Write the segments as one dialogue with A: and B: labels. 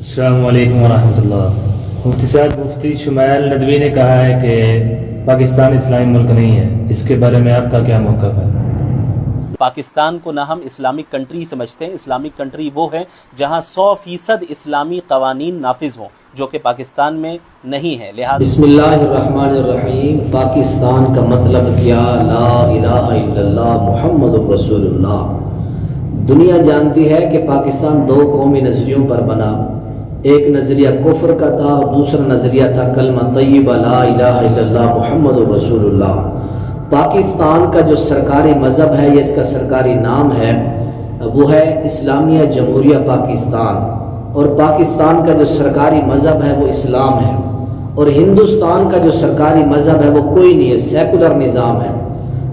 A: السلام علیکم ورحمۃ اللہ۔ مفتی صاحب، مفتی شمیل ندوی نے کہا ہے کہ پاکستان اسلامی ملک نہیں ہے، اس کے بارے میں آپ کا کیا موقف ہے؟
B: پاکستان کو نہ ہم اسلامک کنٹری سمجھتے ہیں۔ اسلامک کنٹری وہ ہے جہاں 100% اسلامی قوانین نافذ ہوں، جو کہ پاکستان میں نہیں ہے۔ لہٰذا
C: بسم اللہ الرحمن الرحیم۔ پاکستان کا مطلب کیا؟ لا الہ الا اللہ محمد رسول اللہ۔ دنیا جانتی ہے کہ پاکستان دو قومی نظریوں پر بنا، ایک نظریہ کفر کا تھا اور دوسرا نظریہ تھا کلمہ طیبہ لا الہ الا اللہ محمد رسول اللہ۔ پاکستان کا جو سرکاری مذہب ہے، یہ اس کا سرکاری نام ہے، وہ ہے اسلامیہ جمہوریہ پاکستان، اور پاکستان کا جو سرکاری مذہب ہے وہ اسلام ہے، اور ہندوستان کا جو سرکاری مذہب ہے وہ کوئی نہیں ہے، سیکولر نظام ہے۔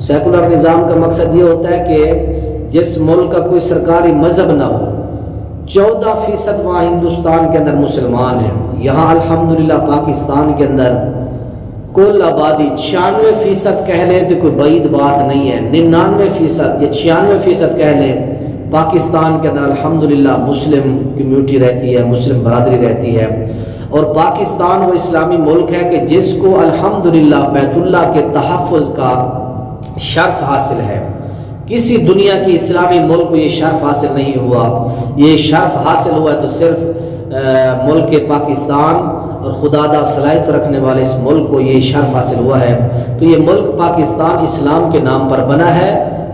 C: سیکولر نظام کا مقصد یہ ہوتا ہے کہ جس ملک کا کوئی سرکاری مذہب نہ ہو، 14% وہاں ہندوستان کے اندر مسلمان ہیں۔ یہاں الحمدللہ پاکستان کے اندر کل آبادی 96% کہہ لیں تو کوئی بعید بات نہیں ہے، 99% یا 96% کہہ لیں، پاکستان کے اندر الحمدللہ مسلم کمیونٹی رہتی ہے، مسلم برادری رہتی ہے۔ اور پاکستان وہ اسلامی ملک ہے کہ جس کو الحمدللہ بیت اللہ کے تحفظ کا شرف حاصل ہے۔ کسی دنیا کی اسلامی ملک کو یہ شرف حاصل نہیں ہوا۔ یہ شرف حاصل ہوا ہے تو صرف ملک پاکستان اور خداداد صلاحیت رکھنے والے اس ملک کو یہ شرف حاصل ہوا ہے۔ تو یہ ملک پاکستان اسلام کے نام پر بنا ہے،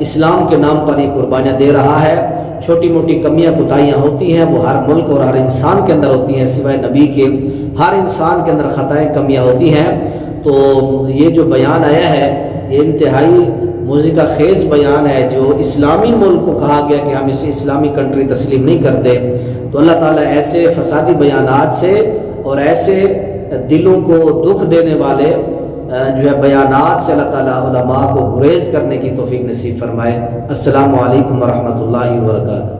C: اسلام کے نام پر یہ قربانیاں دے رہا ہے۔ چھوٹی موٹی کمیاں کوتاہیاں ہوتی ہیں، وہ ہر ملک اور ہر انسان کے اندر ہوتی ہیں، سوائے نبی کے ہر انسان کے اندر خطائیں کمیاں ہوتی ہیں۔ تو یہ جو بیان آیا ہے یہ انتہائی موزیکا خیز بیان ہے، جو اسلامی ملک کو کہا گیا کہ ہم اسے اسلامی کنٹری تسلیم نہیں کرتے۔ تو اللہ تعالیٰ ایسے فسادی بیانات سے اور ایسے دلوں کو دکھ دینے والے جو ہے بیانات سے اللہ تعالیٰ علماء کو گریز کرنے کی توفیق نصیب فرمائے۔ السلام علیکم ورحمۃ اللہ وبرکاتہ۔